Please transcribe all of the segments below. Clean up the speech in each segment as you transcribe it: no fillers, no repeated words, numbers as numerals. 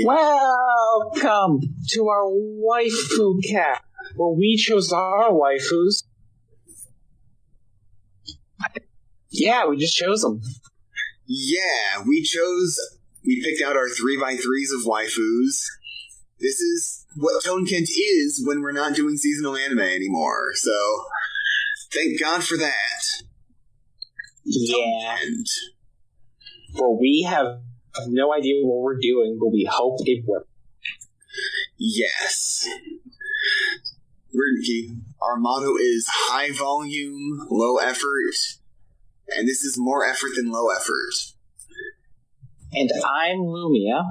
Welcome to our Waifu Cast, where we chose our waifus. Yeah, we just chose them. Yeah, we picked out our 3x3s of waifus. This is what TONEKENT is when we're not doing seasonal anime anymore, so thank God for that. Yeah. For we have no idea what we're doing, but we hope it works. Yes. Our motto is high volume, low effort, and this is more effort than low effort. And I'm Lumia.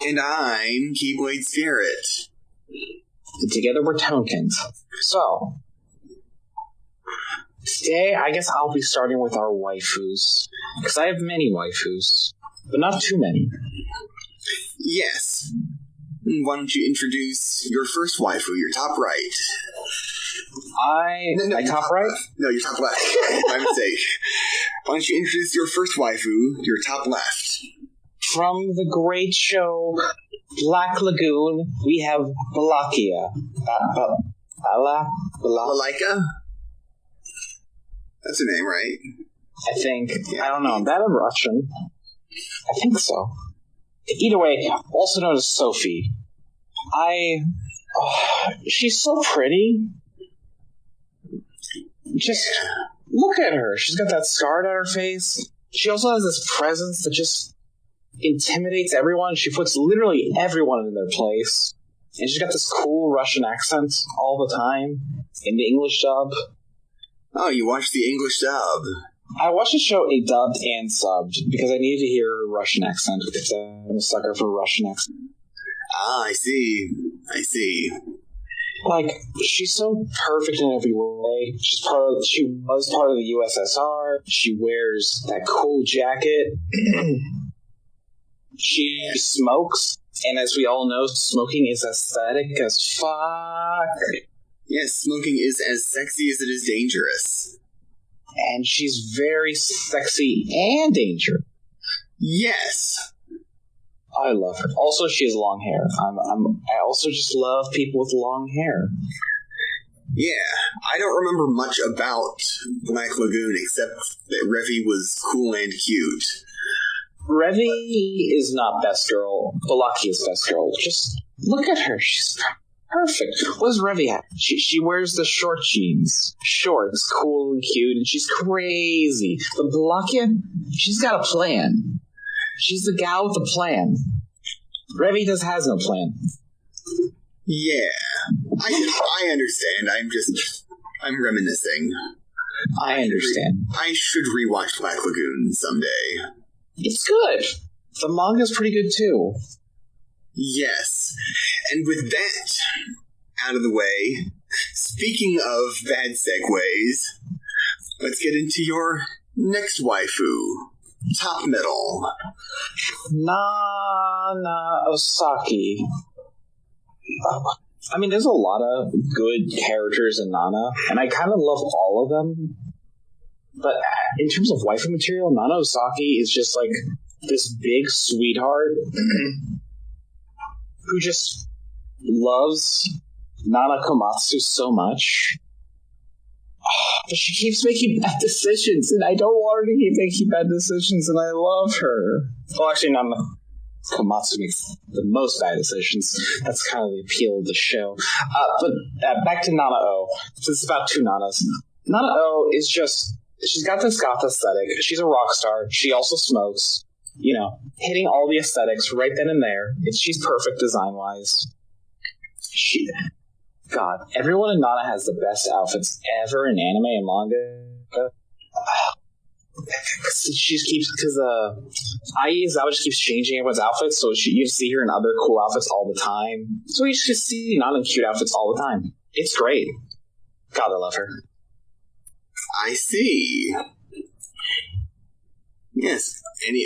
And I'm Keyblade Spirit. And together we're TONEKENT. So, today I guess I'll be starting with our waifus. Because I have many waifus, but not too many. Yes. Why don't you introduce your first waifu, your top right? My top right? No, your top left. My mistake. Why don't you introduce your first waifu, your top left? From the great show Black Lagoon, we have Malgosia. Malaika? That's her name, right? I think. Yeah. I don't know. That in Russian? I think so. Either way, also known as Sophie. She's so pretty. Just look at her. She's got that scar on her face. She also has this presence that just intimidates everyone. She puts literally everyone in their place. And she's got this cool Russian accent all the time in the English dub. Oh, you watched the English dub. I watched the show dubbed and subbed because I needed to hear a Russian accent because I'm a sucker for Russian accent. Ah, I see. Like, she's so perfect in every way. She was part of the USSR. She wears that cool jacket. She smokes, and as we all know, smoking is aesthetic as fuck. Yes, smoking is as sexy as it is dangerous. And she's very sexy and dangerous. Yes. I love her. Also, she has long hair. I also just love people with long hair. Yeah, I don't remember much about Black Lagoon except that Revi was cool and cute. Revi is not best girl. Balaki is best girl. Just look at her. She's perfect. What does Revi have? She wears the short jeans. Shorts, cool and cute, and she's crazy. But Balaki, she's got a plan. She's the gal with a plan. Revi has no plan. Yeah. I understand. I'm reminiscing. I understand. I should rewatch Black Lagoon someday. It's good. The manga's pretty good too. Yes. And with that out of the way, speaking of bad segues, let's get into your next waifu. Top middle. Nana Osaki. I mean, there's a lot of good characters in Nana, and I kind of love all of them. But in terms of waifu material, Nana Osaki is just like this big sweetheart who just loves Nana Komatsu so much. But she keeps making bad decisions, and I don't want her to keep making bad decisions, and I love her. Well, actually, Nana Komatsu makes the most bad decisions. That's kind of the appeal of the show. But back to Nana O. This is about two Nanas. Nana O is just... She's got this goth aesthetic. She's a rock star. She also smokes. You know, hitting all the aesthetics right then and there. She's perfect design-wise. God, everyone in Nana has the best outfits ever in anime and manga. She just keeps... Because Ai Izawa just keeps changing everyone's outfits, so you see her in other cool outfits all the time. So you just see Nana in cute outfits all the time. It's great. God, I love her. I see. Yes, and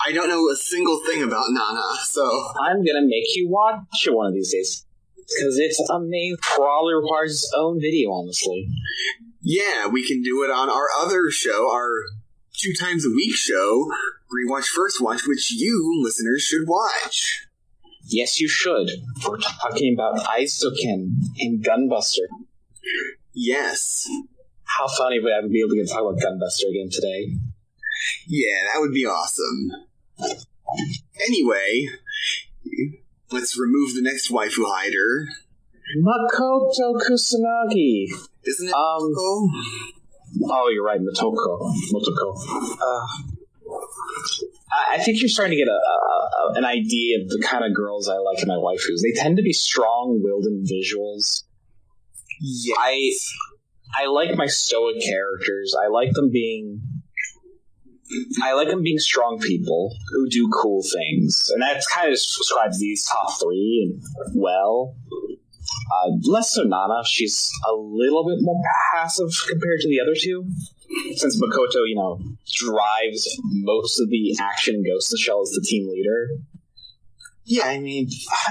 I don't know a single thing about Nana, so... I'm gonna make you watch it one of these days. Because it's amazing. Probably requires its own video, honestly. Yeah, we can do it on our other show, our 2 times a week show, Rewatch First Watch, which you, listeners, should watch. Yes, you should. We're talking about Aizoken in Gunbuster. Yes. How funny would I be able to talk about Gunbuster again today? Yeah, that would be awesome. Anyway, let's remove the next waifu hider. Makoto Kusanagi. Isn't it Motoko? Oh, you're right, Motoko. I think you're starting to get an idea of the kind of girls I like in my waifus. They tend to be strong-willed individuals. Yes. I like my stoic characters. I like them being strong people who do cool things. And that kind of describes these top 3 and well. Less so Nana. She's a little bit more passive compared to the other 2. Since Makoto, drives most of the action in Ghost in the Shell as the team leader. Yeah, I mean,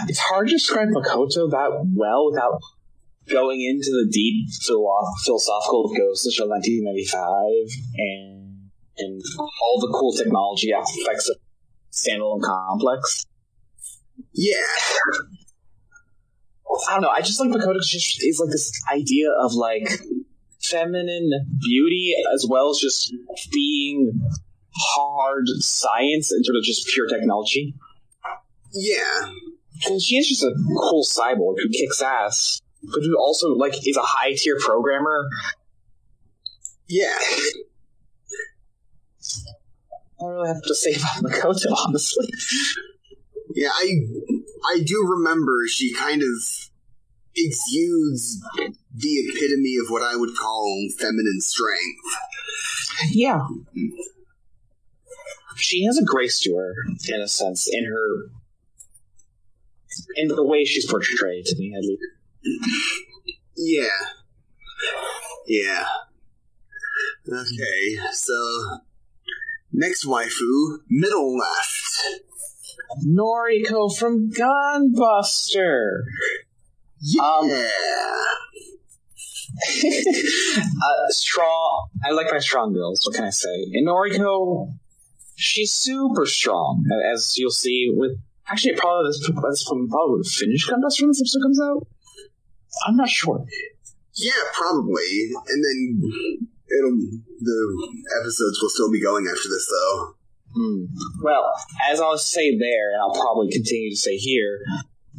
it's hard to describe Makoto that well without going into the deep philosophical of Ghost in the Shell 1995 and all the cool technology aspects of standalone complex. Yeah. I don't know, I just like Makoto is like this idea of like feminine beauty as well as just being hard science in terms of just pure technology. Yeah. And she is just a cool cyborg who kicks ass, but who also like is a high tier programmer. Yeah. I don't really have to say about Makoto, honestly. Yeah, I do remember she kind of exudes the epitome of what I would call feminine strength. Yeah. She has a grace to her, in a sense, in the way she's portrayed to me, at least. Yeah. Yeah. Okay, so next waifu, middle left. Noriko from Gunbuster. Yeah. Strong. I like my strong girls. What can I say? And Noriko, she's super strong, as you'll see with. Actually, probably this probably would finish Gunbuster when this episode comes out. I'm not sure. Yeah, probably. And then the episodes will still be going after this, though. Well, as I'll say there, and I'll probably continue to say here,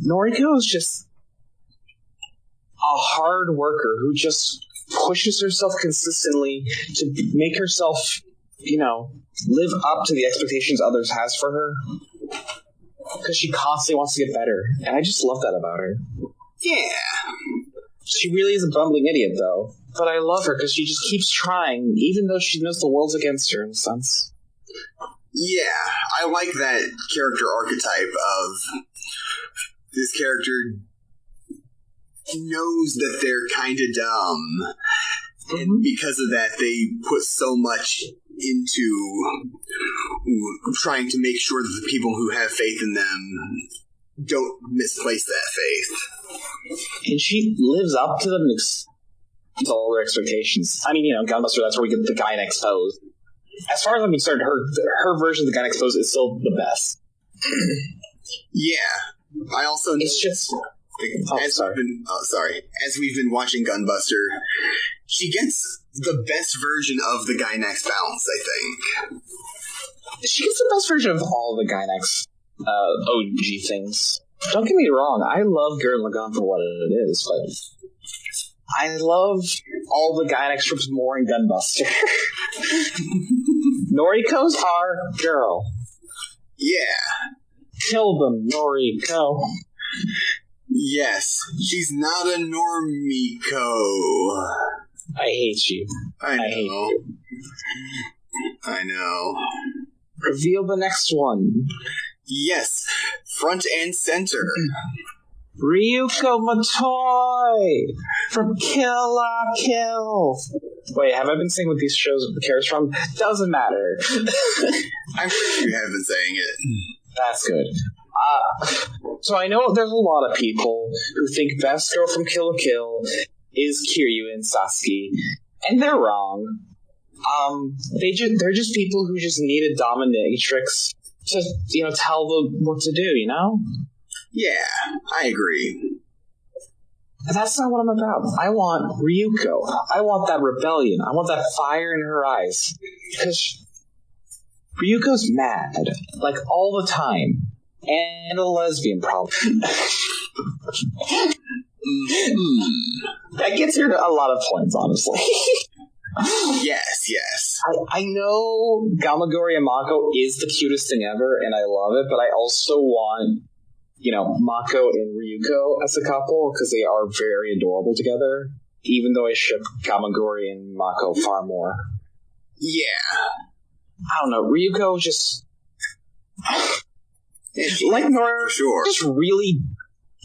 Noriko is just a hard worker who just pushes herself consistently to make herself, live up to the expectations others has for her. Because she constantly wants to get better. And I just love that about her. Yeah. She really is a bumbling idiot, though. But I love her because she just keeps trying, even though she knows the world's against her, in a sense. Yeah, I like that character archetype of this character knows that they're kind of dumb. And because of that, they put so much into trying to make sure that the people who have faith in them don't misplace that faith. And she lives up to them and exceeds all their expectations. I mean, Gunbuster, that's where we get the guy next pose. As far as I'm concerned, her version of the guy next pose is still the best. Yeah. I also know... It's just... As we've been watching Gunbuster, she gets the best version of the Gynax bounce, I think. She gets the best version of all the Gynax OG things. Don't get me wrong, I love Gurren Lagann for what it is, but I love all the Gynax strips more in Gunbuster. Noriko's our girl. Yeah. Kill them, Noriko. Yes, she's not a normiko. I hate you. I know. Hate you. I know. Reveal the next one. Yes, front and center. Ryuko Matoi from Kill La Kill. Wait, have I been saying what these shows the characters from? Doesn't matter. I'm sure you have been saying it. That's good. So I know there's a lot of people who think best girl from Kill la Kill is Kiryu and Sasuke, and they're wrong. They're just people who just need a dominatrix to, tell them what to do, Yeah, I agree. That's not what I'm about. I want Ryuko. I want that rebellion. I want that fire in her eyes. Because Ryuko's mad, like, all the time. And a lesbian problem. That gets her a lot of points, honestly. Yes. I know Gamagori and Mako is the cutest thing ever, and I love it, but I also want, Mako and Ryuko as a couple, because they are very adorable together, even though I ship Gamagori and Mako far more. Yeah. I don't know, Ryuko just... like Noriko, for sure. Just really...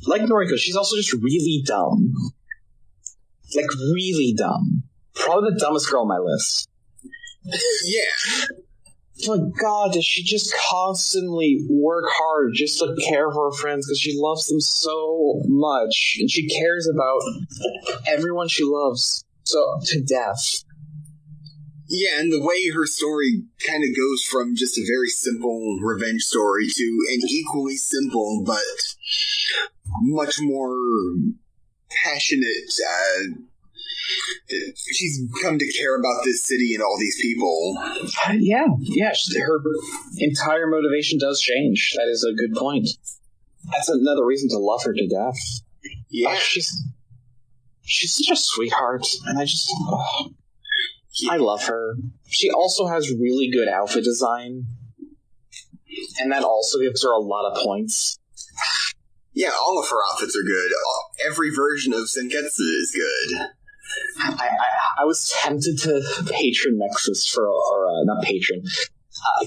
Like Noriko, she's also just really dumb. Like, really dumb. Probably the dumbest girl on my list. Yeah. Oh my god, does she just constantly work hard just to care for her friends because she loves them so much, and she cares about everyone she loves so to death. Yeah, and the way her story kind of goes from just a very simple revenge story to an equally simple but much more passionate, she's come to care about this city and all these people. Yeah, her entire motivation does change. That is a good point. That's another reason to love her to death. Yeah. She's such a sweetheart, and I love her. She also has really good outfit design, and that also gives her a lot of points. Yeah, all of her outfits are good. Every version of Senketsu is good. I was tempted to patron Nexus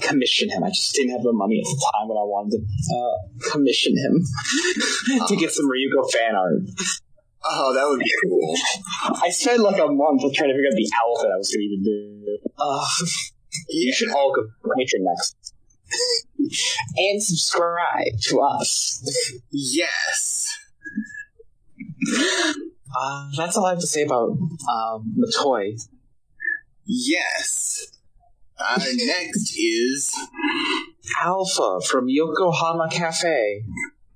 commission him. I just didn't have the money at the time when I wanted to commission him to get some Ryuko fan art. Oh, that would be cool. I spent like a month trying to figure out the outfit I was going to even do. You should all go patron Nexus. And subscribe to us. Yes. That's all I have to say about Matoi. Yes. Next is Alpha from Yokohama Cafe.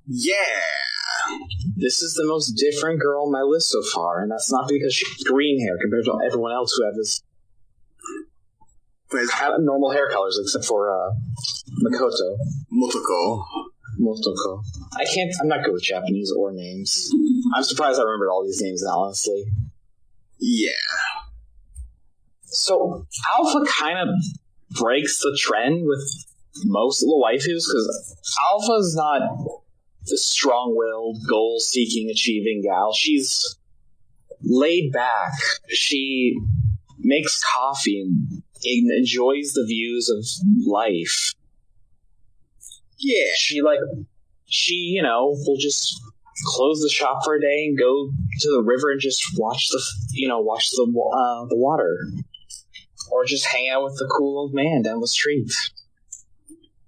Yeah. This is the most different girl on my list so far, and that's not because she's green hair compared to everyone else who has normal hair colors, except for Motoko. I'm not good with Japanese or names. I'm surprised I remembered all these names now, honestly. Yeah. So, Alpha kind of breaks the trend with most of the waifus, because Alpha's not the strong-willed, goal-seeking, achieving gal. She's laid back. She makes coffee and enjoys the views of life. Yeah. She will just close the shop for a day and go to the river and just watch the water. Or just hang out with the cool old man down the street.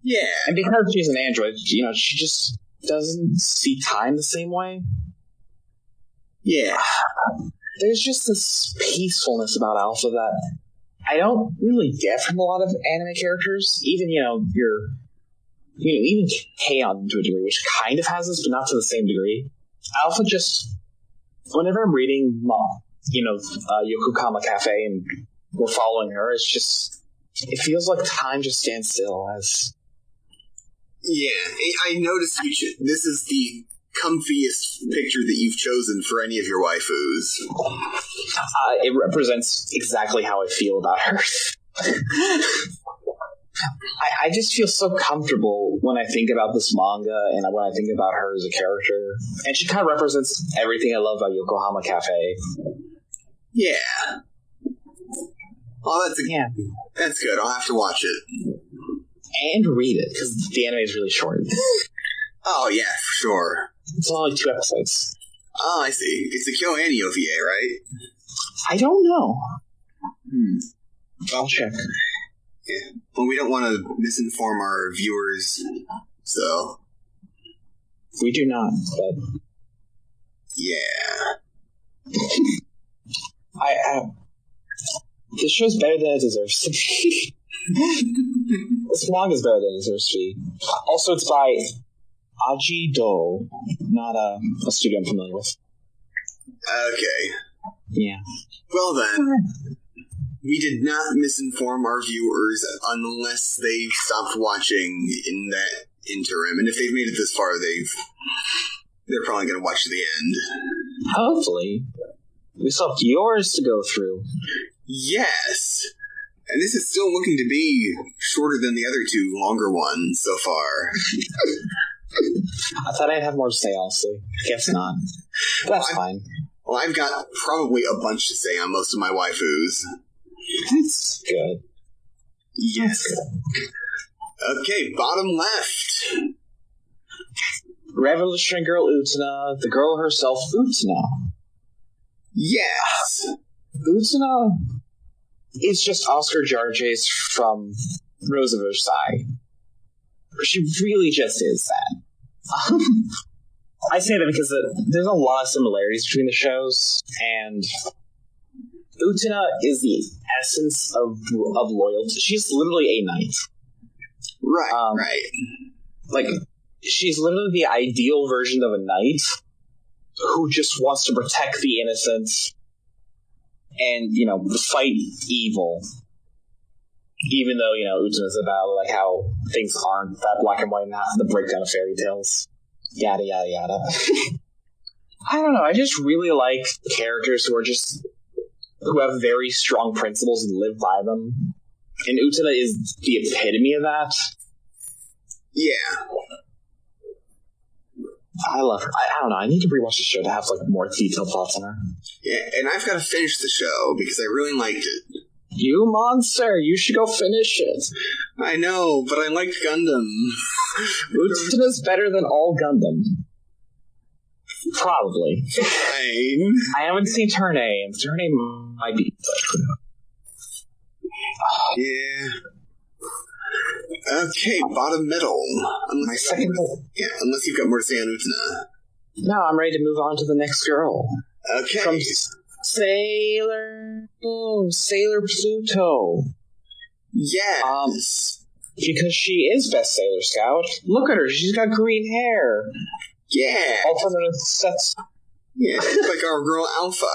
Yeah. And because she's an android, she just doesn't see time the same way. Yeah. There's just this peacefulness about Alpha that I don't really get from a lot of anime characters. Even, even K-On! To a degree, which kind of has this, but not to the same degree. Alpha just, whenever I'm reading, Yokohama Cafe and we're following her, it feels like time just stands still as... Yeah, I noticed this is the comfiest picture that you've chosen for any of your waifus. It represents exactly how I feel about her. I just feel so comfortable when I think about this manga and when I think about her as a character. And she kind of represents everything I love about Yokohama Cafe. Yeah. Oh, that's good. I'll have to watch it. And read it, because the anime is really short. Oh, yeah, for sure. It's only 2 episodes. Oh, I see. It's a KyoAni OVA, right? I don't know. I'll check. Yeah. Well, we don't want to misinform our viewers, so... We do not, but... Yeah. This show's better than it deserves to be. This manga is better than it deserves to be. Also, it's by Aji Do, not a studio I'm familiar with. Okay. Yeah. Well then, we did not misinform our viewers unless they stopped watching in that interim. And if they've made it this far, they're probably going to watch to the end. Hopefully. We still have yours to go through. Yes. And this is still looking to be shorter than the other two longer ones so far. I thought I'd have more to say, honestly. Guess not. But that's fine. Well, I've got probably a bunch to say on most of my waifus. That's good. Yes. Okay, bottom left. Revolutionary Girl Utena, the girl herself, Utena. Yes. Utena is just Oscar Jarges from Rose of Versailles. She really just is that. I say that because there's a lot of similarities between the shows, and Utena is the essence of loyalty. She's literally a knight. Right, right. Like, she's literally the ideal version of a knight who just wants to protect the innocent and, fight evil. Even though, Utena's about, like, how things aren't that black and white and the breakdown of fairy tales. Yada, yada, yada. I don't know, I just really like characters who have very strong principles and live by them. And Utena is the epitome of that. Yeah. I love her. I don't know, I need to rewatch the show to have, like, more detailed thoughts on her. Yeah, and I've got to finish the show because I really liked it. You monster! You should go finish it. I know, but I liked Gundam. Utena's better than all Gundam. Probably. Fine. I haven't seen Turn A, and Turn A might be. Yeah. Okay, bottom middle. Unless you've got more to say on Utena. No, I'm ready to move on to the next girl. Okay. From Sailor Moon, Sailor Pluto. Yes. Because she is best Sailor Scout. Look at her, she's got green hair. Yeah. Alternate sets. Yeah, it's like our girl Alpha.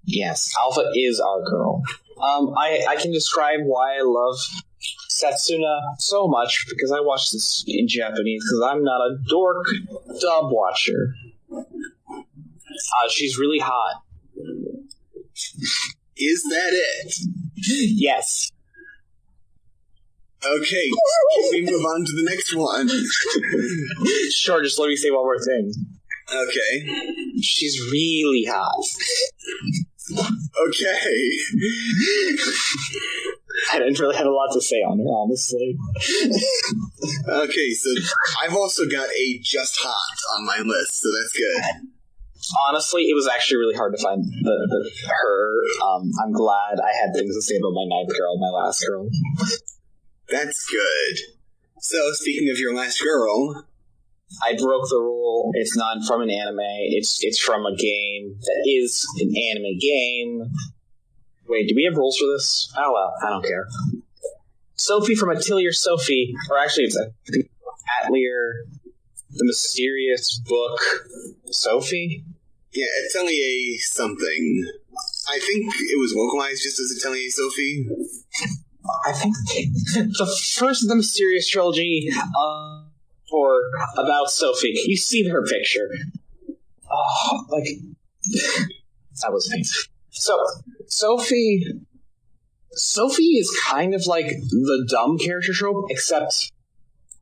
Yes, Alpha is our girl. I can describe why I love Setsuna so much because I watched this in Japanese because I'm not a dork dub watcher. She's really hot. Is that it? Yes. Okay, can we move on to the next one? Sure, just let me say one more thing. Okay. She's really hot. Okay. I didn't really have a lot to say on her, honestly. Okay, so I've also got a just hot on my list, so that's good. Honestly, it was actually really hard to find her. I'm glad I had things to say about my ninth girl, my last girl. That's good. So, speaking of your last girl... I broke the rule. It's not from an anime. It's from a game that is an anime game. Wait, do we have rules for this? Oh well, I don't care. Sophie from Atelier Sophie, or actually it's Atelier, the mysterious book Sophie? Yeah, Atelier something. I think it was localized just as Atelier Sophie. I think the first of the mysterious trilogy, or about Sophie. You see her picture. Oh, like that was nice. So Sophie is kind of like the dumb character trope, except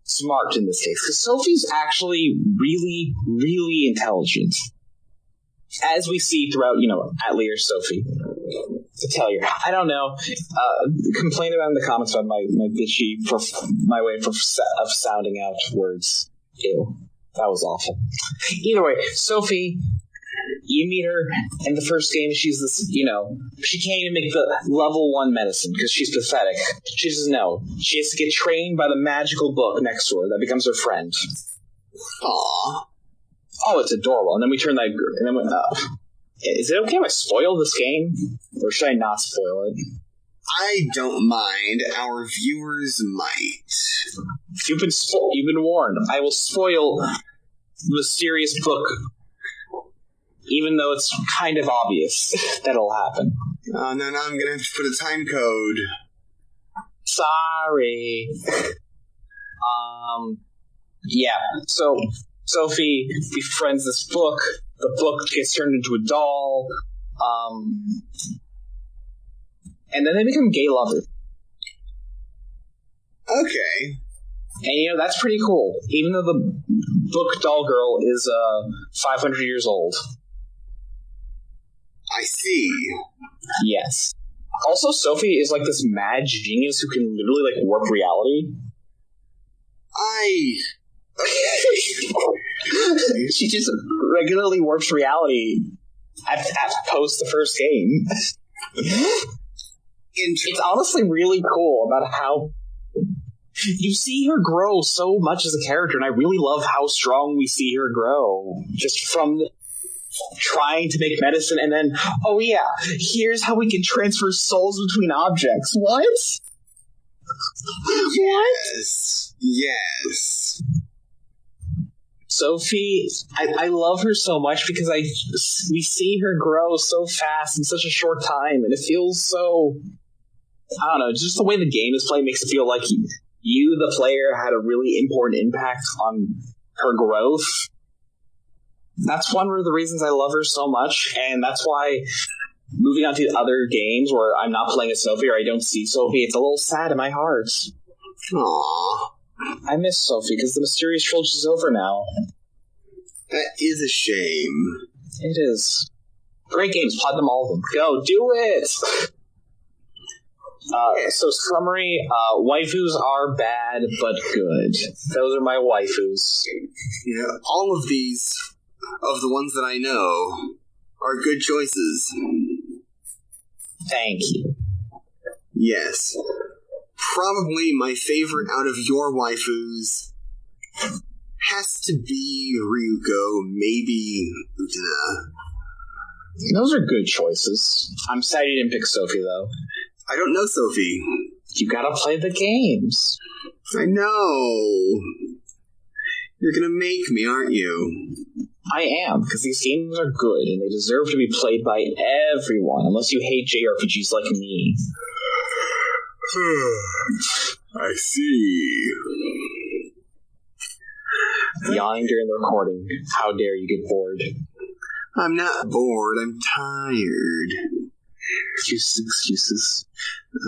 smart in this case. Because Sophie's actually really, really intelligent. As we see throughout, Atelier Sophie. To tell you, I don't know. Complain about in the comments about my bitchy, my way of sounding out words. Ew. That was awful. Either way, Sophie, you meet her in the first game. She's this, she can't even make the level 1 medicine because she's pathetic. She doesn't know. She has to get trained by the magical book next to her that becomes her friend. Aww. Oh, it's adorable. And then we turn that, and then Is it okay if I spoil this game? Or should I not spoil it? I don't mind. Our viewers might. You've been warned. I will spoil the mysterious book, even though it's kind of obvious that'll happen. Oh, no, I'm gonna have to put a time code. Sorry. Yeah, so Sophie befriends this book. The book gets turned into a doll. And then they become gay lovers. Okay. And, that's pretty cool. Even though the book doll girl is 500 years old. I see. Yes. Also, Sophie is like this mad genius who can literally like warp reality. She just regularly warps reality at post the first game. It's honestly really cool about how you see her grow so much as a character, and I really love how strong we see her grow. Just from trying to make medicine, and then, oh yeah, here's how we can transfer souls between objects. What? Yes. Sophie, I love her so much because we see her grow so fast in such a short time, and it feels so, I don't know, just the way the game is played makes it feel like you, the player, had a really important impact on her growth. That's one of the reasons I love her so much, and that's why moving on to other games where I'm not playing as Sophie or I don't see Sophie, it's a little sad in my heart. Aww. I miss Sophie because the Mysterious Trilogy is over now. That is a shame. It is. Great games, platinum all of them. Go, do it! So summary, waifus are bad but good. Those are my waifus. Yeah, all of these, of the ones that I know, are good choices. Thank you. Yes. Probably my favorite out of your waifus has to be Ryuko, maybe Utena. Those are good choices. I'm sad you didn't pick Sophie, though. I don't know Sophie. You gotta play the games. I know. You're gonna make me, aren't you? I am, because these games are good, and they deserve to be played by everyone, unless you hate JRPGs like me. I see. Yawning during the recording. How dare you get bored? I'm not bored, I'm tired. Excuses.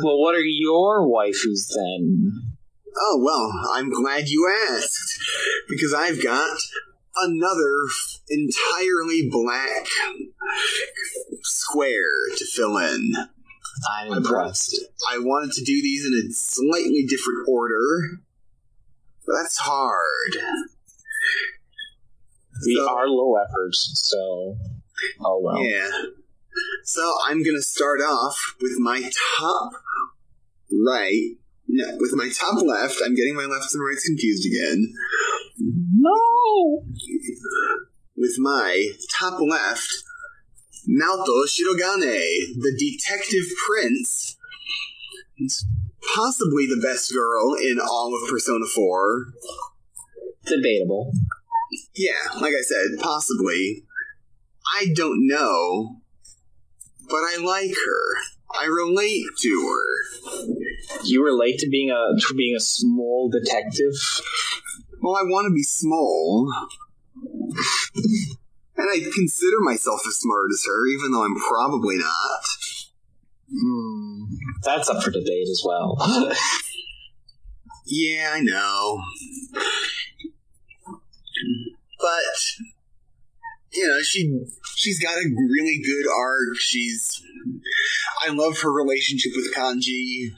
Well, what are your waifus then? Oh, well, I'm glad you asked, because I've got another entirely black square to fill in. I'm impressed. I wanted to do these in a slightly different order, but that's hard. We are low efforts, so... Oh, well. Yeah. So I'm going to start off with my top right. No, with my top left. I'm getting my lefts and rights confused again. No! With my top left, Naoto Shirogane, the detective prince. It's possibly the best girl in all of Persona 4. Debatable. Yeah, like I said, possibly. I don't know, but I like her. I relate to her. You relate to being a small detective? Well, I want to be small. And I consider myself as smart as her, even though I'm probably not. That's up for debate as well. Yeah, I know. But, you know, she's got a really good arc. I love her relationship with Kanji.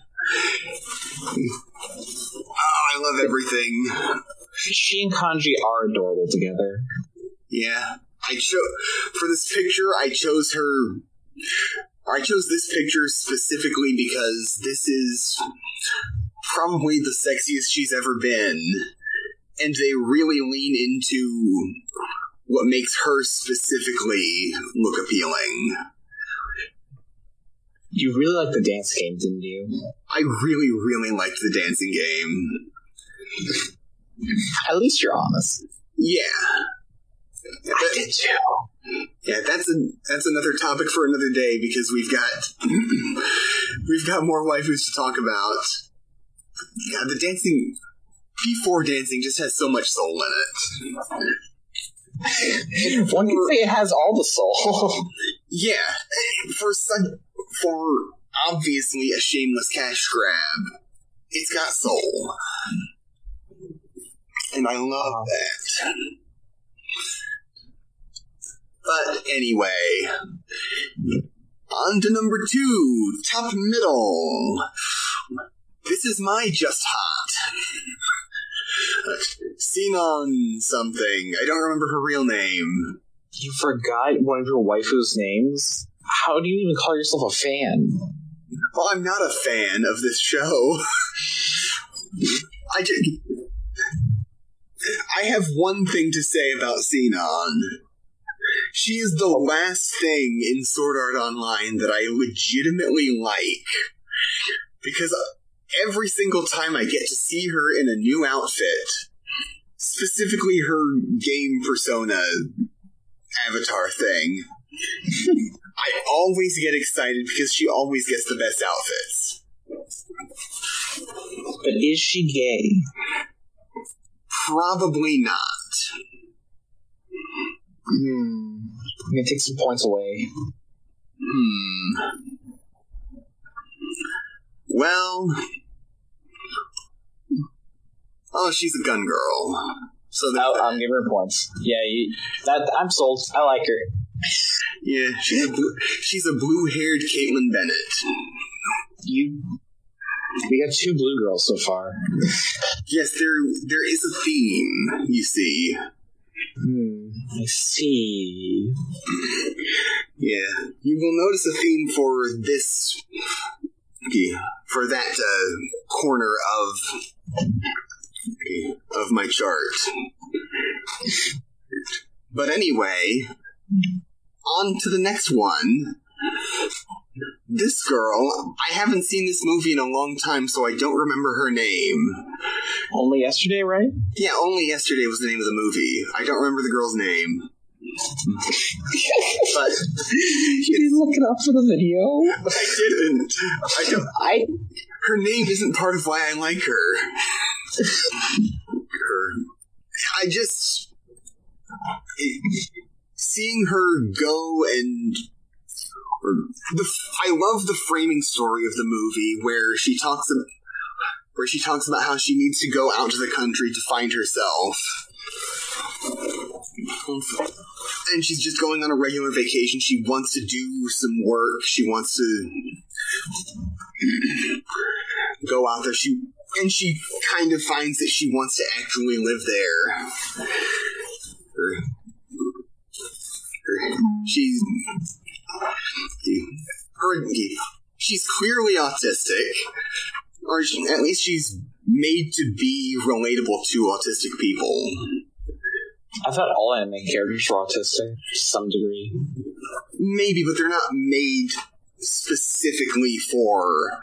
Oh, I love everything. She and Kanji are adorable together. Yeah. For this picture, I chose this picture specifically because this is probably the sexiest she's ever been. And they really lean into what makes her specifically look appealing. You really liked the dance game, didn't you? I really, really liked the dancing game. At least you're honest. Yeah. I did too. Yeah, that's another topic for another day because we've got more waifus to talk about. Yeah, the dancing P4 dancing just has so much soul in it. One can say it has all the soul. Yeah, for obviously a shameless cash grab, it's got soul. And I love that. But anyway, on to number 2, top middle. This is my just hot. Zenon something. I don't remember her real name. You forgot one of your waifu's names? How do you even call yourself a fan? Well, I'm not a fan of this show. I have one thing to say about Zenon. She is the last thing in Sword Art Online that I legitimately like. Because every single time I get to see her in a new outfit, specifically her game persona avatar thing, I always get excited because she always gets the best outfits. But is she gay? Probably not. I'm gonna take some points away. Well... Oh, she's a gun girl. So I'm giving her points. Yeah, I'm sold. I like her. Yeah, she's a blue-haired Caitlin Bennett. We got 2 blue girls so far. Yes, there is a theme, you see. I see. Yeah, you will notice a theme for this, for that corner of my chart. But anyway, on to the next one. This girl, I haven't seen this movie in a long time, so I don't remember her name. Only yesterday, right? Yeah, Only Yesterday was the name of the movie. I don't remember the girl's name. But you didn't look it up for the video? I didn't. Her name isn't part of why I like her. Seeing her go and... I love the framing story of the movie where she talks about how she needs to go out to the country to find herself. And she's just going on a regular vacation. She wants to do some work. She wants to go out there. And she kind of finds that she wants to actually live there. She's clearly autistic, or at least she's made to be relatable to autistic people. I thought all anime characters were autistic to some degree. Maybe, but they're not made specifically for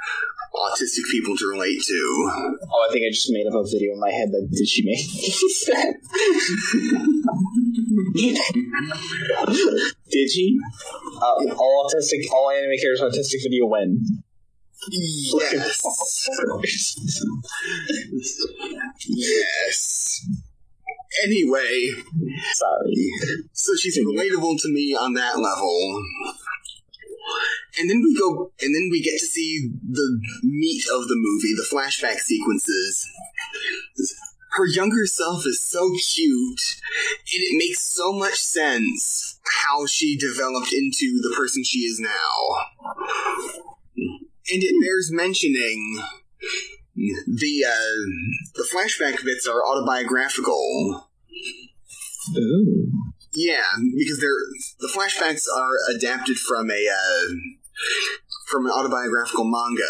autistic people to relate to. Oh, I think I just made up a video in my head that did she make Did she? All anime characters autistic video when? Yes. Yes. Anyway. Sorry. So she's relatable to me on that level. And then we get to see the meat of the movie, the flashback sequences. Her younger self is so cute, and it makes so much sense how she developed into the person she is now. And it bears mentioning the flashback bits are autobiographical. Ooh. Yeah, because the flashbacks are adapted from an autobiographical manga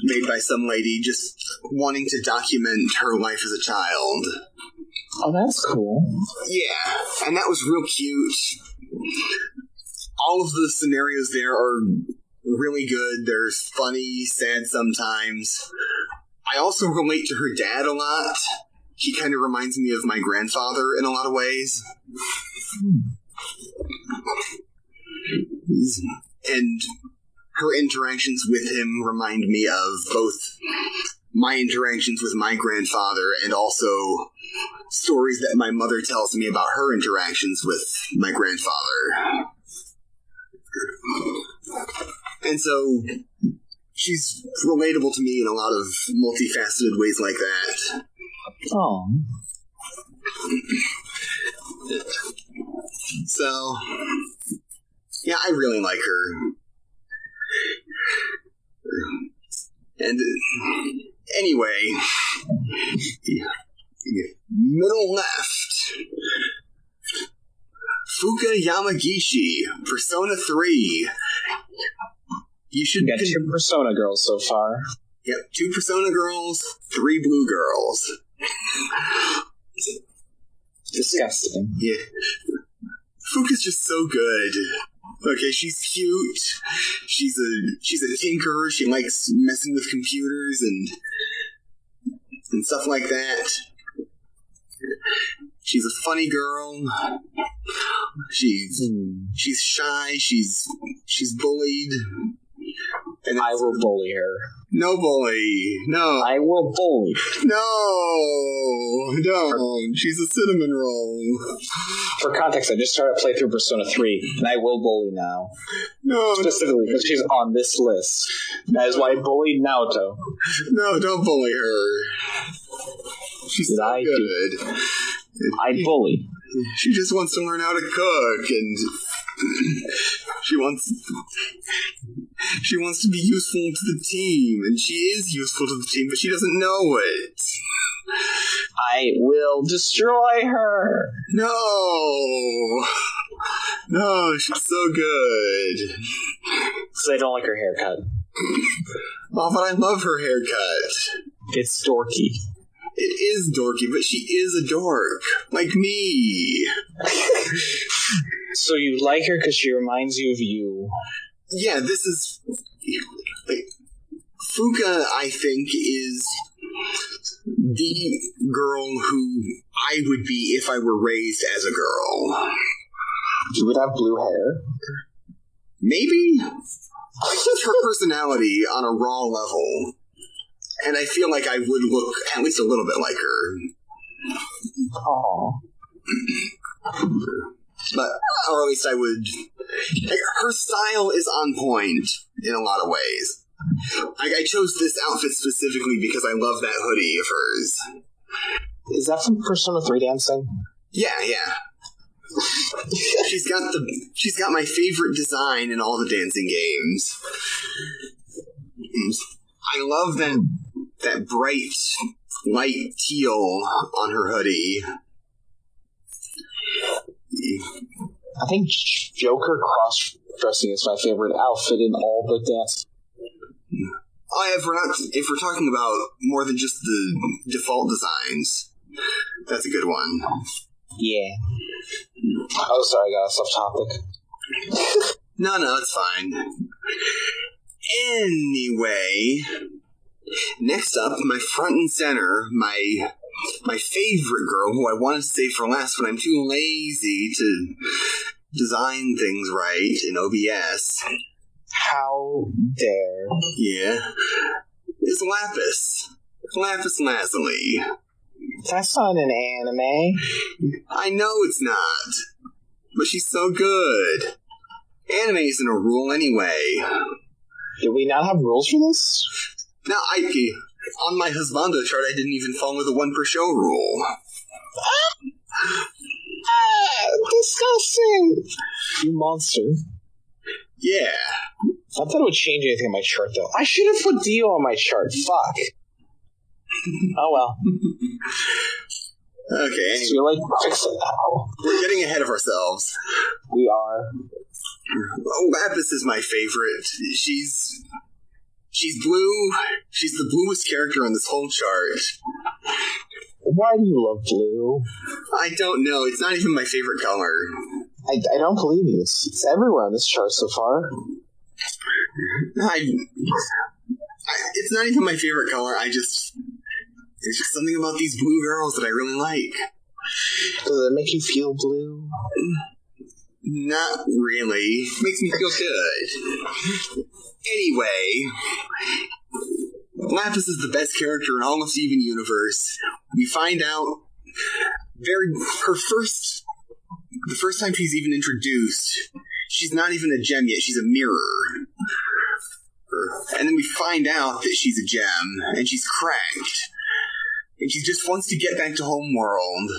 made by some lady just wanting to document her life as a child. Oh, that's cool. Yeah, and that was real cute. All of the scenarios there are really good. They're funny, sad sometimes. I also relate to her dad a lot. He kind of reminds me of my grandfather in a lot of ways. And her interactions with him remind me of both my interactions with my grandfather and also stories that my mother tells me about her interactions with my grandfather. And so she's relatable to me in a lot of multifaceted ways like that. Oh. So, yeah, I really like her. And anyway, middle left. Fuuka Yamagishi, Persona 3. You should got 2 Persona girls so far. Yep, 2 Persona girls, 3 blue girls. Disgusting. Yeah. Fuuka's just so good. Okay, she's cute. She's a tinkerer. She likes messing with computers and stuff like that. She's a funny girl. She's shy. She's bullied. And I will bully her. No bully. No. I will bully. No. Don't. She's a cinnamon roll. For context, I just started a playthrough Persona 3, and I will bully now. No. Specifically because she's on this list. That is why I bullied Naoto. No, don't bully her. She's so good. I bully. She just wants to learn how to cook, and she wants to be useful to the team, and she is useful to the team, but she doesn't know it. I will destroy her. No, she's so good. So I don't like her haircut. Oh, but I love her haircut. It's dorky. It is dorky, but she is a dork. Like me. So you like her because she reminds you of you. Yeah, this is... Like, Fuuka, I think, is the girl who I would be if I were raised as a girl. You would have blue hair? Maybe? Like, just her personality on a raw level. And I feel like I would look at least a little bit like her. Aww. But, or at least I would... Like, her style is on point in a lot of ways. Like, I chose this outfit specifically because I love that hoodie of hers. Is that from Persona 3 dancing? Yeah. She's got my favorite design in all the dancing games. I love that bright, light teal on her hoodie. I think Joker cross-dressing is my favorite outfit in all the dance. Oh, if we're talking about more than just the default designs, that's a good one. Yeah. Oh, sorry, I got us off topic. No, it's fine. Anyway, next up, my front and center, my favorite girl, who I wanted to save for last, but I'm too lazy to design things right in OBS. How dare. Yeah. Is Lapis. Lapis Lazuli. That's not an anime. I know it's not. But she's so good. Anime isn't a rule anyway. Did we not have rules for this? No, on my husbando chart, I didn't even follow the 1 per show rule. Disgusting! You monster. Yeah. I thought it would change anything on my chart, though. I should have put Dio on my chart. Fuck. Oh, well. Okay, anyway. So you're like, fix it now. We're getting ahead of ourselves. We are. Oh, Lapis is my favorite. She's blue. She's the bluest character on this whole chart. Why do you love blue? I don't know. It's not even my favorite color. I don't believe you. It's everywhere on this chart so far. It's not even my favorite color. There's just something about these blue girls that I really like. Does it make you feel blue? Not really. Makes me feel good. Anyway, Lapis is the best character in all of Steven Universe. We find out the first time she's even introduced, she's not even a gem yet, she's a mirror. And then we find out that she's a gem, and she's cracked. And she just wants to get back to Homeworld.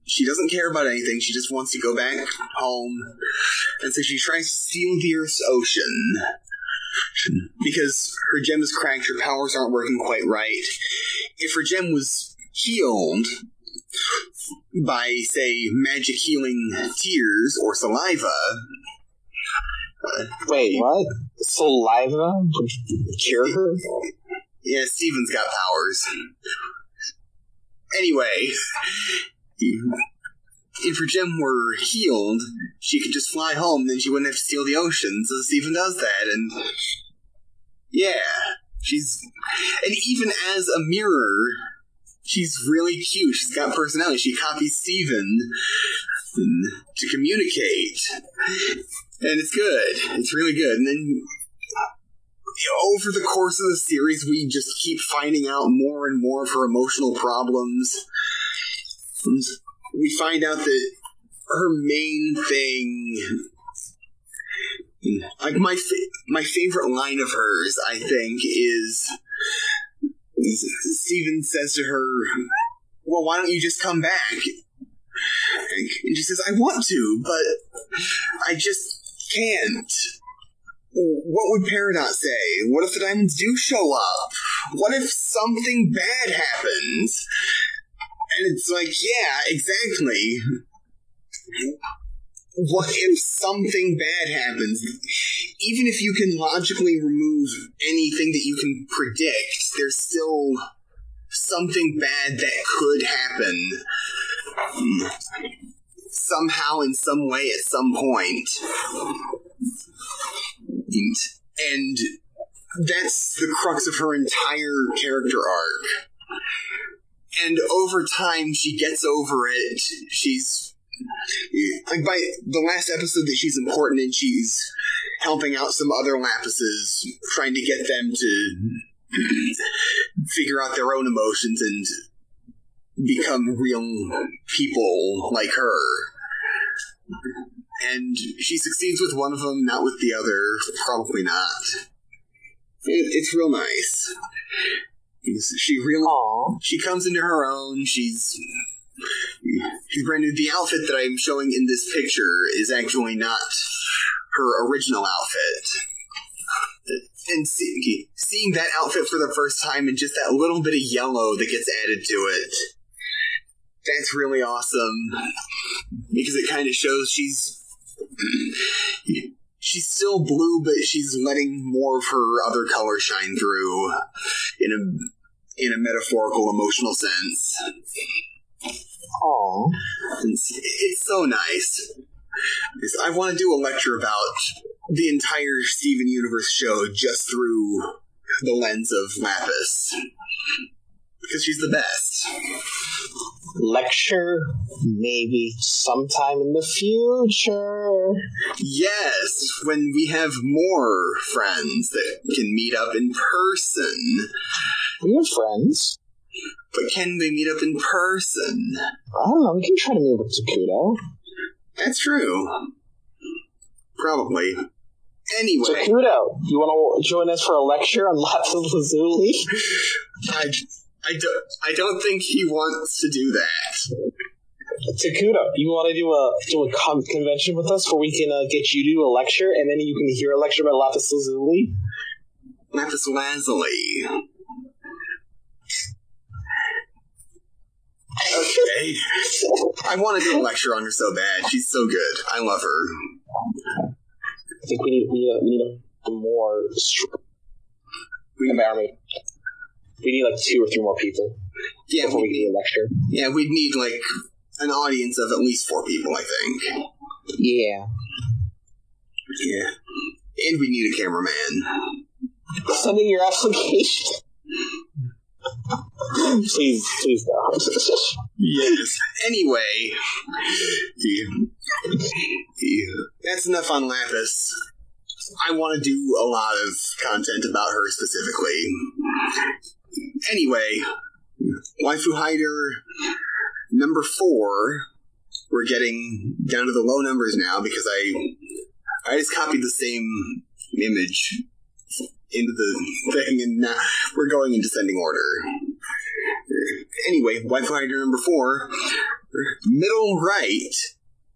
She doesn't care about anything, she just wants to go back home. And so she tries to steal the Earth's ocean. Because her gem is cracked, her powers aren't working quite right. If her gem was healed by, say, magic healing tears or saliva... Wait, what? Saliva would cure her? Yeah, Steven's got powers. Anyway, if her gem were healed, she could just fly home, then she wouldn't have to steal the ocean. So Steven does that, and yeah, and even as a mirror, she's really cute. She's got personality. She copies Steven to communicate. And it's good. It's really good. And then over the course of the series, we just keep finding out more and more of her emotional problems. We find out that her main thing... Like, my favorite line of hers, I think, is Steven says to her, well, why don't you just come back? And she says, I want to, but I just can't. What would Peridot say? What if the diamonds do show up? What if something bad happens? And it's like, yeah, exactly. What if something bad happens? Even if you can logically remove anything that you can predict, there's still something bad that could happen. Somehow, in some way, at some point. And that's the crux of her entire character arc. And over time, she gets over it. She's... Like, by the last episode that she's important in, she's helping out some other Lapises, trying to get them to figure out their own emotions and become real people like her. And she succeeds with one of them, not with the other. Probably not. It's real nice. She comes into her own. She's brand new. The outfit that I'm showing in this picture is actually not her original outfit. And seeing that outfit for the first time and just that little bit of yellow that gets added to it, that's really awesome. Because it kind of shows she's still blue, but she's letting more of her other color shine through in a metaphorical, emotional sense. Aww. It's so nice. I want to do a lecture about the entire Steven Universe show just through the lens of Lapis. Because she's the best. Lecture, maybe sometime in the future. Yes, when we have more friends that can meet up in person. We have friends. But can they meet up in person? I don't know, we can try to meet with Takuto. That's true. Probably. Anyway. Takuto, you want to join us for a lecture on Lapis Lazuli? I don't think he wants to do that. Takuto, you want to do a convention with us where we can get you to do a lecture, and then you can hear a lecture about Lapis Lazuli? Lapis Lazuli. Okay. I want to do a lecture on her so bad. She's so good. I love her. I think we need a more... We can marry me. We need like 2 or 3 more people. Yeah, before we get a lecture. Yeah, we'd need like an audience of at least 4 people, I think. Yeah. Yeah. And we need a cameraman. Send in your application. Please don't. Yes. Anyway, that's enough on Lapis. I want to do a lot of content about her specifically. Anyway, Waifu Hider number 4. We're getting down to the low numbers now because I just copied the same image into the thing, and now we're going in descending order. Anyway, Waifu Hider number 4, middle right,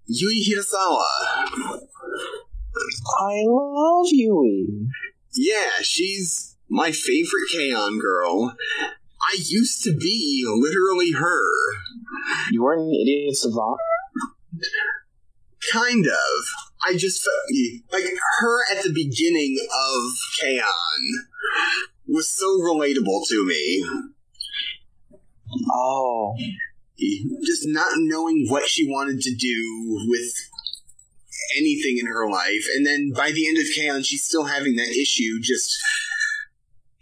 Yui Hirasawa. I love Yui. Yeah, she's my favorite K-On! Girl. I used to be literally her. You weren't an idiot savant? Kind of. I just felt like her at the beginning of K-On! Was so relatable to me. Oh. Just not knowing what she wanted to do with anything in her life, and then by the end of K-On! She's still having that issue, just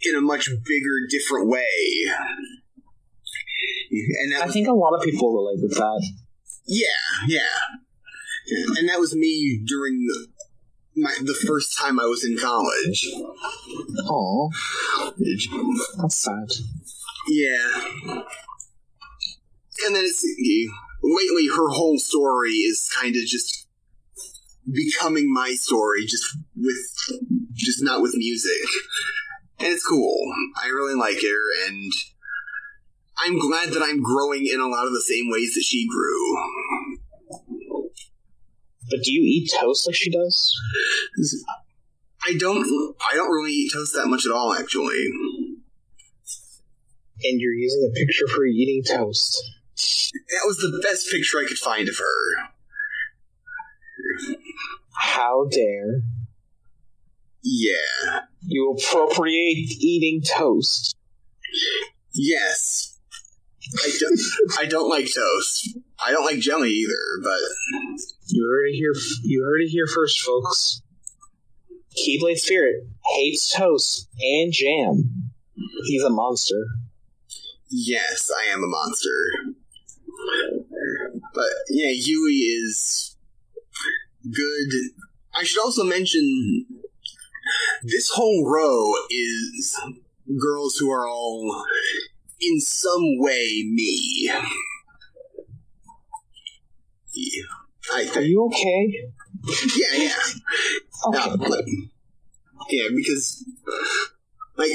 in a much bigger, different way. And I think a lot of people relate with that. Yeah. And that was me during the first time I was in college. Oh, that's sad. Yeah. And then lately her whole story is kind of just becoming my story, just not with music. And it's cool. I really like her, and I'm glad that I'm growing in a lot of the same ways that she grew. But do you eat toast like she does? I don't really eat toast that much at all, actually. And you're using a picture for eating toast. That was the best picture I could find of her. How dare. Yeah. You appropriate eating toast. Yes. I don't like toast. I don't like jelly either, but... You heard it here first, folks. Keyblade Spirit hates toast and jam. He's a monster. Yes, I am a monster. But, yeah, Yui is good. I should also mention, this whole row is girls who are all, in some way, me. Yeah, are you okay? Yeah. Okay. Yeah, because, like,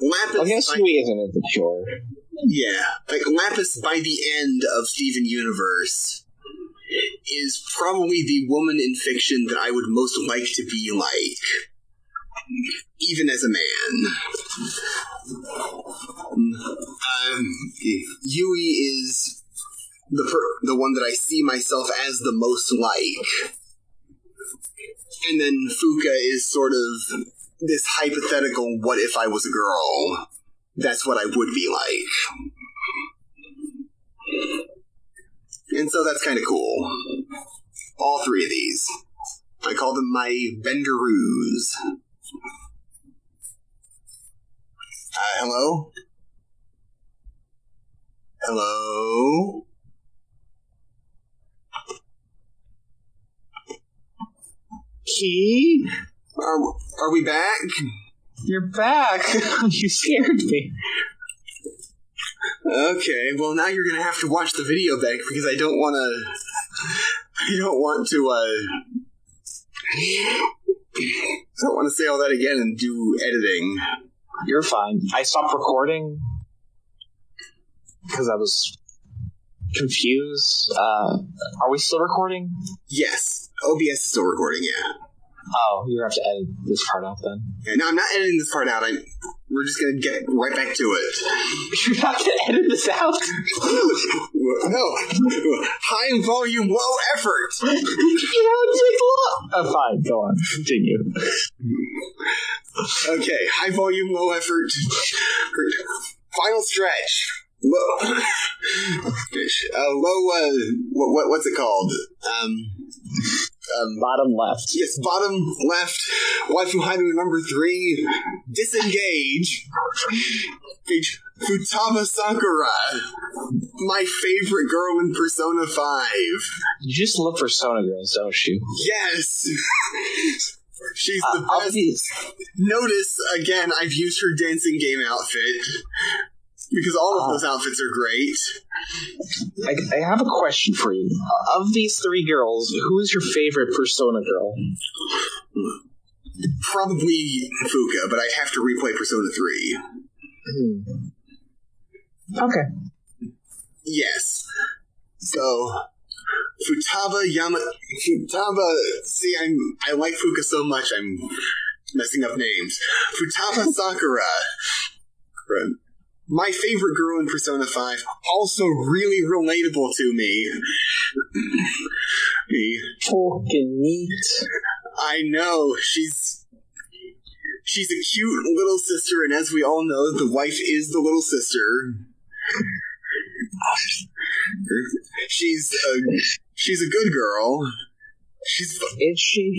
Lapis... I guess Yui isn't insecure. Yeah, like, Lapis, by the end of Steven Universe, is probably the woman in fiction that I would most like to be like, even as a man. Yui is the one that I see myself as the most like. And then Fuuka is sort of this hypothetical, what if I was a girl? That's what I would be like. And so that's kind of cool. All 3 of these. I call them my Benderoos. Hello? Hello? Key? Are we back? You're back. You scared me. Okay, well now you're gonna have to watch the video back because I don't want to say all that again and do editing. You're fine. I stopped recording because I was confused. Are we still recording? Yes. OBS is still recording, yeah. Oh, you have to edit this part out then. Yeah, no, I'm not editing this part out. We're just gonna get right back to it. You're not gonna edit this out? No. High volume, low effort. Fine, go on. Continue. Okay, high volume, low effort. Final stretch. Low. What's it called? Bottom left. Yes, bottom left. Waifu Haiku number 3. Disengage. Page Futaba Sakura. My favorite girl in Persona 5. You just look for Persona girls, don't you? Yes. She's the best. Notice, again, I've used her dancing game outfit. Because all of those outfits are great. I have a question for you. Of these 3 girls, who is your favorite Persona girl? Probably Fuuka, but I'd have to replay Persona 3. Okay. Yes. So, Futaba. See, I like Fuuka so much, I'm messing up names. Futaba Sakura. My favorite girl in Persona 5, also really relatable to me. Fucking neat. I know, she's a cute little sister, and as we all know, the wife is the little sister. She's a good girl. Is she?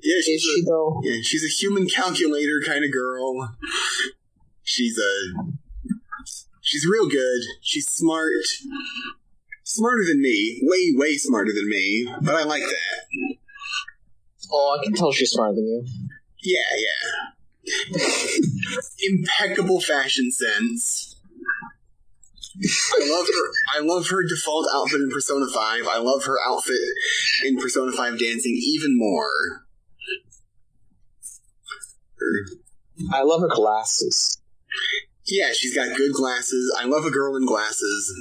Yeah, is she though? Yeah, she's a human calculator kind of girl. She's real good. She's smart. Smarter than me. Way, way smarter than me. But I like that. Oh, I can tell she's smarter than you. Yeah. Impeccable fashion sense. I love her default outfit in Persona 5. I love her outfit in Persona 5 dancing even more. I love her glasses. Yeah, she's got good glasses. I love a girl in glasses.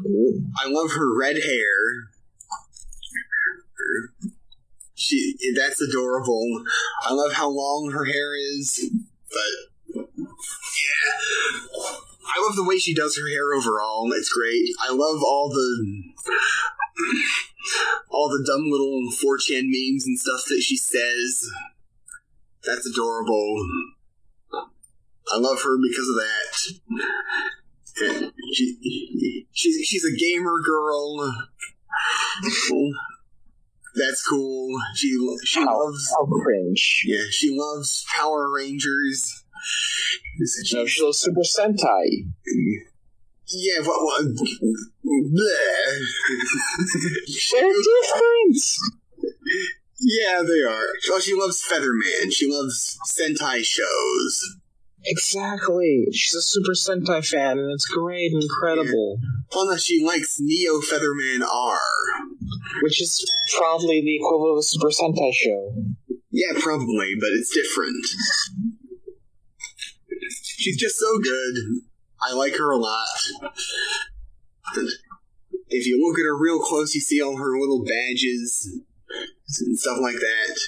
Ooh. I love her red hair. That's adorable. I love how long her hair is, but yeah. I love the way she does her hair overall. It's great. I love all the dumb little 4chan memes and stuff that she says. That's adorable. I love her because of that. She's a gamer girl. That's cool. She loves... How cringe. Yeah, she loves Power Rangers. No, she loves Super Sentai. Yeah, what? Bleh. They're different. Yeah, they are. Well, she loves Featherman. She loves Sentai shows. Exactly. She's a Super Sentai fan, and it's great and incredible. Yeah. Well, no, she likes Neo Featherman R. Which is probably the equivalent of a Super Sentai show. Yeah, probably, but it's different. She's just so good. I like her a lot. If you look at her real close, you see all her little badges and stuff like that.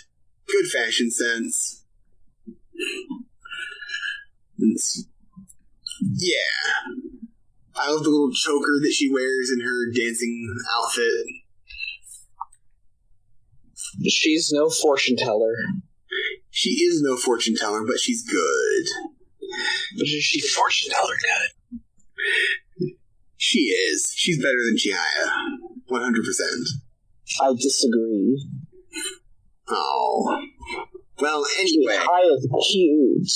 Good fashion sense. Yeah. I love the little choker that she wears in her dancing outfit. She's no fortune teller. She is no fortune teller, but she's good. But is she fortune teller good? She is. She's better than Chihaya. 100%. I disagree. Oh. Well, anyway. Chihiya's cute.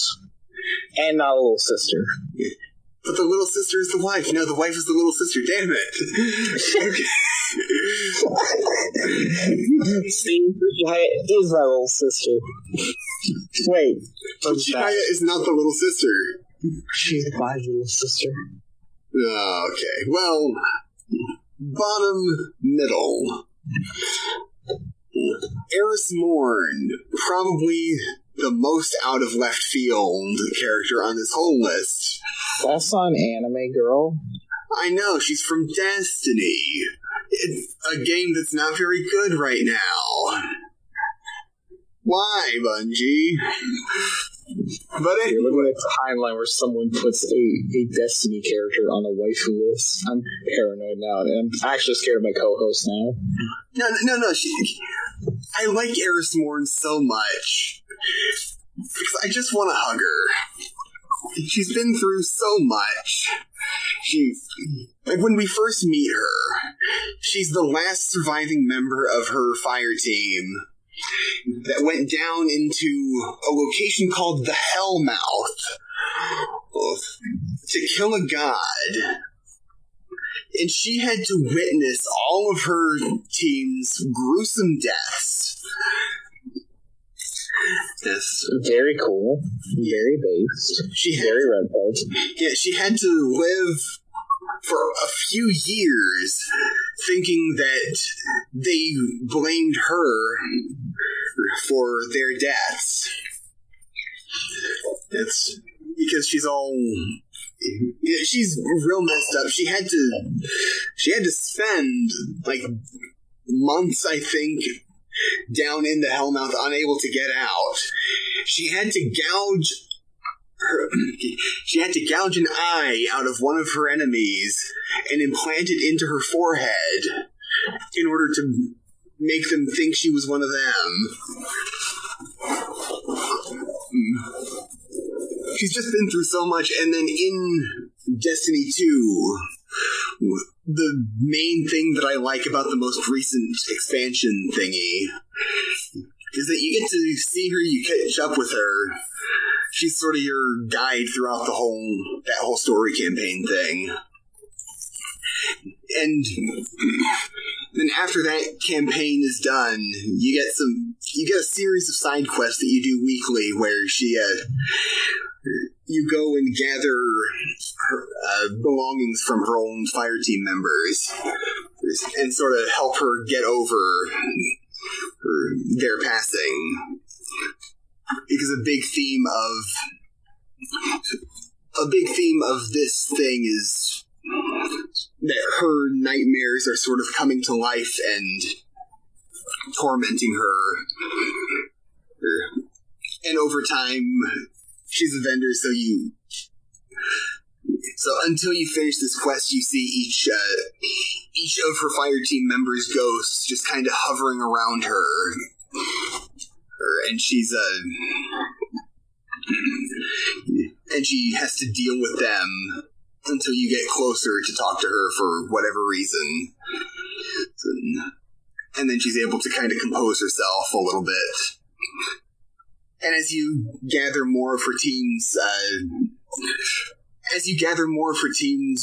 And not a little sister. Yeah. But the little sister is the wife. No, the wife is the little sister. Damn it. See, Chihaya is my little sister. Wait. But Chihaya is not the little sister. She's my little sister. Oh, okay. Well, bottom middle. Eris Morn, probably the most out of left field character on this whole list. That's not an anime girl. I know, she's from Destiny. It's a game that's not very good right now. Why, Bungie? But anyway. You're looking at the timeline where someone puts a Destiny character on a waifu list. I'm paranoid now, and I'm actually scared of my co-host now. No. I like Eris Morn so much. Because I just want to hug her. She's been through so much. Like, when we first meet her, she's the last surviving member of her fire team that went down into a location called the Hellmouth to kill a god. And she had to witness all of her team's gruesome deaths. Yes. Very cool. Very based. Very red pilled. Yeah, she had to live for a few years thinking that they blamed her for their deaths. It's because she's real messed up. She had to spend like months, I think, down in the Hellmouth, unable to get out. She had to gouge an eye out of one of her enemies and implant it into her forehead in order to make them think she was one of them. She's just been through so much, and then in Destiny 2, the main thing that I like about the most recent expansion thingy is that you get to see her, you catch up with her. She's sort of your guide throughout that whole story campaign thing. And then after that campaign is done, you get a series of side quests that you do weekly where you go and gather her belongings from her own fire team members and sort of help her get over their passing. Because a big theme of this thing is that her nightmares are sort of coming to life and tormenting her. And over time, she's a vendor, so until you finish this quest, you see each of her fire team members' ghosts just kind of hovering around her. And and she has to deal with them until you get closer to talk to her for whatever reason. And then she's able to kind of compose herself a little bit. And as you gather more of her team's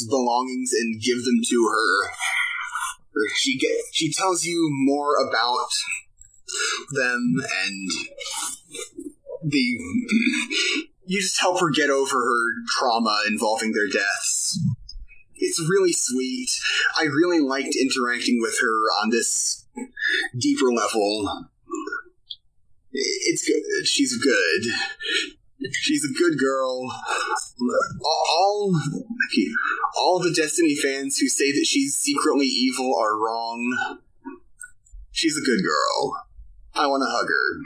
belongings and give them to her, she tells you more about them, and you just help her get over her trauma involving their deaths. It's really sweet. I really liked interacting with her on this deeper level. It's good. She's good. She's a good girl. All the Destiny fans who say that she's secretly evil are wrong. She's a good girl. I want to hug her.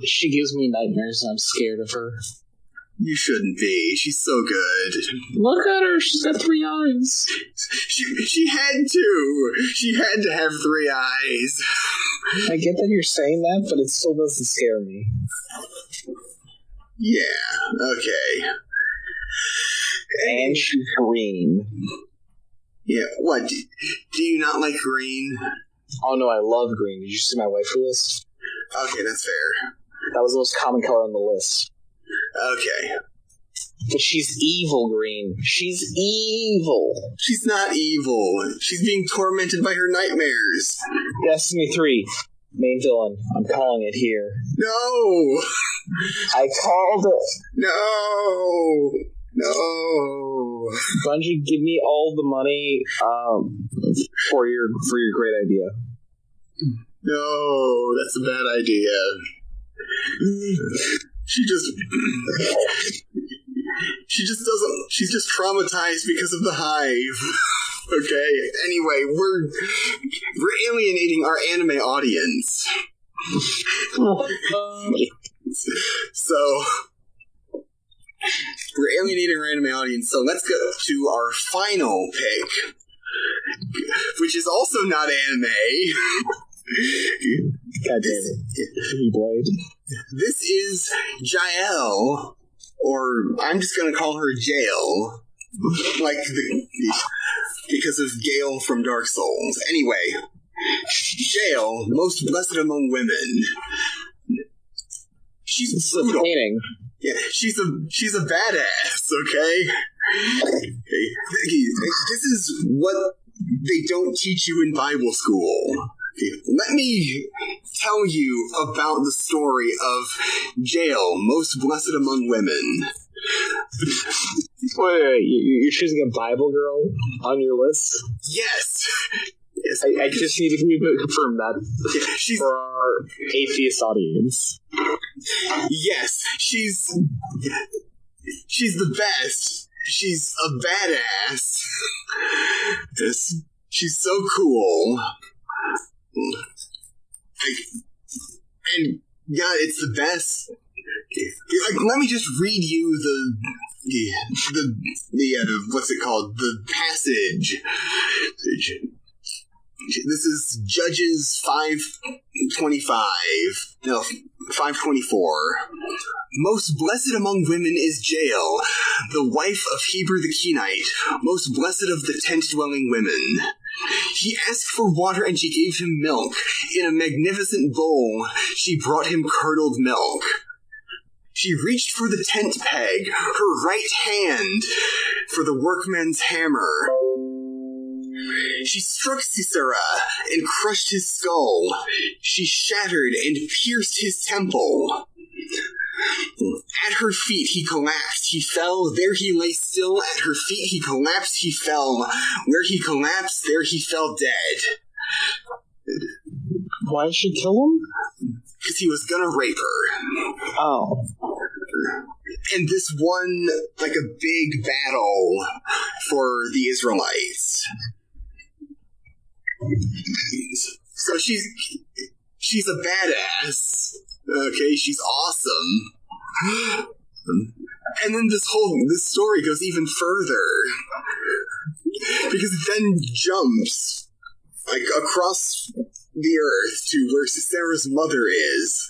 She gives me nightmares and I'm scared of her. You shouldn't be. She's so good. Look at her. She's got 3 eyes. She had to. She had to have 3 eyes. I get that you're saying that, but it still doesn't scare me. Yeah, okay. And she's green. Yeah, what? Do you not like green? Oh no, I love green. Did you see my waifu list? Okay, that's fair. That was the most common color on the list. Okay. But she's evil green. She's evil. She's not evil. She's being tormented by her nightmares. Destiny 3. Main villain. I'm calling it here. No! I called it. No! Bungie, give me all the money for your great idea. No, that's a bad idea. She's just traumatized because of the hive. Okay, anyway, we're alienating our anime audience. So, we're alienating our anime audience, so let's go to our final pick, which is also not anime. God damn it. Blade. This is Jael, or I'm just gonna call her Jael, because of Gale from Dark Souls. Anyway, Jael, most blessed among women. She's brutal. Yeah, she's a badass, okay? This is what they don't teach you in Bible school. Let me tell you about the story of Jael, most blessed among women. Wait, you're choosing a Bible girl on your list? Yes. Yes. I just need to confirm that for our atheist audience. Yes, she's the best. She's a badass. Yes, she's so cool. And God, it's the best. Let me just read you the what's it called? The passage. This is Judges 5:24. Most blessed among women is Jael, the wife of Heber the Kenite, most blessed of the tent-dwelling women. He asked for water and she gave him milk. In a magnificent bowl, she brought him curdled milk. She reached for the tent peg, her right hand for the workman's hammer. She struck Sisera and crushed his skull. She shattered and pierced his temple. At her feet he collapsed, he fell, there he lay still. At her feet he collapsed, he fell. Where he collapsed, there he fell dead. Why did she kill him? Because he was gonna rape her. Oh. And this won, like, a big battle for the Israelites. So she's a badass. Okay, she's awesome. And then this story goes even further. Because it then jumps, like, across the earth to where Sisera's mother is.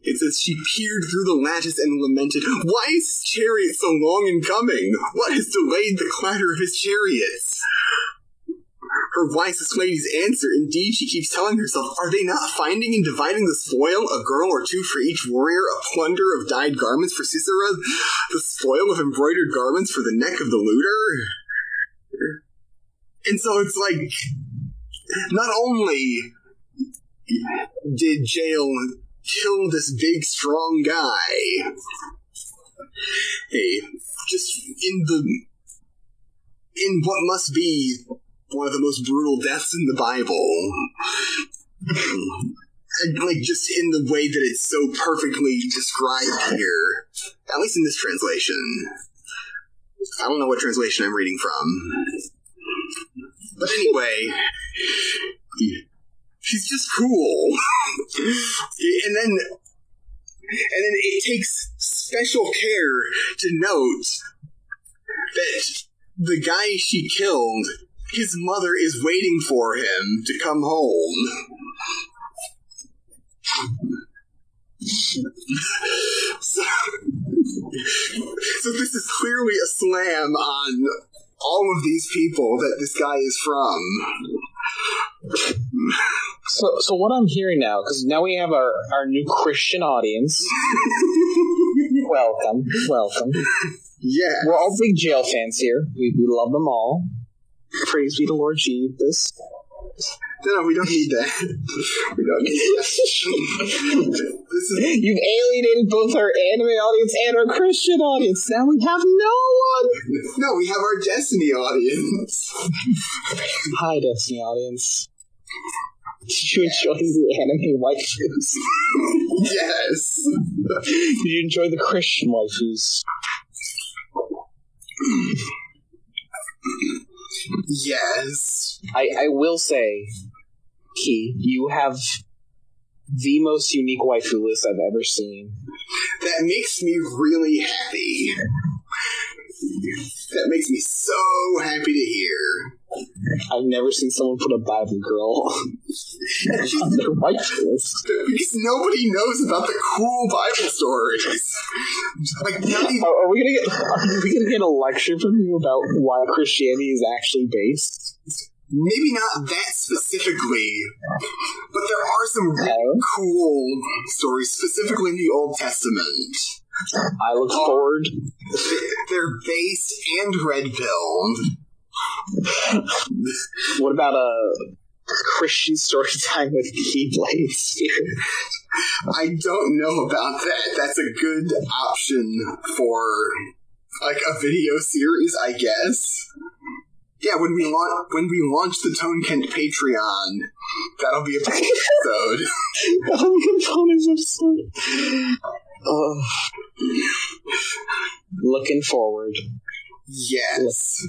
It says, she peered through the lattice and lamented, "Why is his chariot so long in coming? What has delayed the clatter of his chariots?" Her wisest lady's answer, indeed, she keeps telling herself, are they not finding and dividing the spoil, a girl or two for each warrior, a plunder of dyed garments for Sisera, the spoil of embroidered garments for the neck of the looter? And so it's like, not only did Jael kill this big, strong guy, just in what must be one of the most brutal deaths in the Bible. And, like, just in the way that it's so perfectly described here. At least in this translation. I don't know what translation I'm reading from. But anyway, she's just cool. And then it takes special care to note that the guy she killed, his mother is waiting for him to come home. So this is clearly a slam on all of these people that this guy is from. So what I'm hearing now, because now we have our new Christian audience. Welcome. Yeah. We're all big Jael fans here. We love them all. Praise be the Lord Jesus. No, we don't need that. We don't need that. You've alienated both our anime audience and our Christian audience. Now we have no one. No, we have our Destiny audience. Hi, Destiny audience. Did you enjoy the anime waifus? Yes. Did you enjoy the Christian waifus? Yes. I will say, Key, you have the most unique waifu list I've ever seen. That makes me really happy. That makes me so happy to hear. I've never seen someone put a Bible girl on their waifu list. Because nobody knows about the cool Bible stories. Like, are we gonna get a lecture from you about why Christianity is actually based? Maybe not that specifically, but there are some really cool stories, specifically in the Old Testament. I look forward. They're based and red-pilled. What about a Christian story time with Keyblades? I don't know about that. That's a good option for, like, a video series, I guess. Yeah, when we launch the TONEKENT Patreon, that'll be a bonus episode. That'll be a bonus episode. Looking forward. Yes.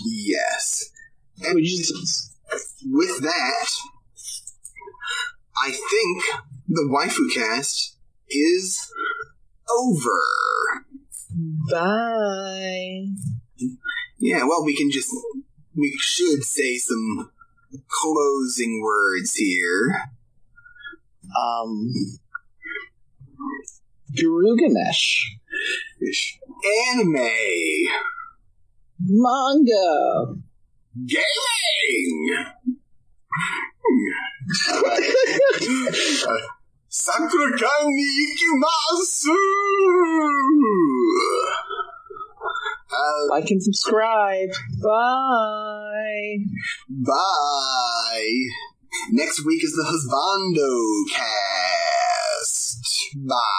Yes. And with that, I think the Waifu cast is over. Bye. Yeah, well, we should say some closing words here. Garugamesh. Anime. Manga. Gaming. Sakura-kan ni ikimasu. Like and subscribe. Bye. Bye. Next week is the Husbando cast. Bye.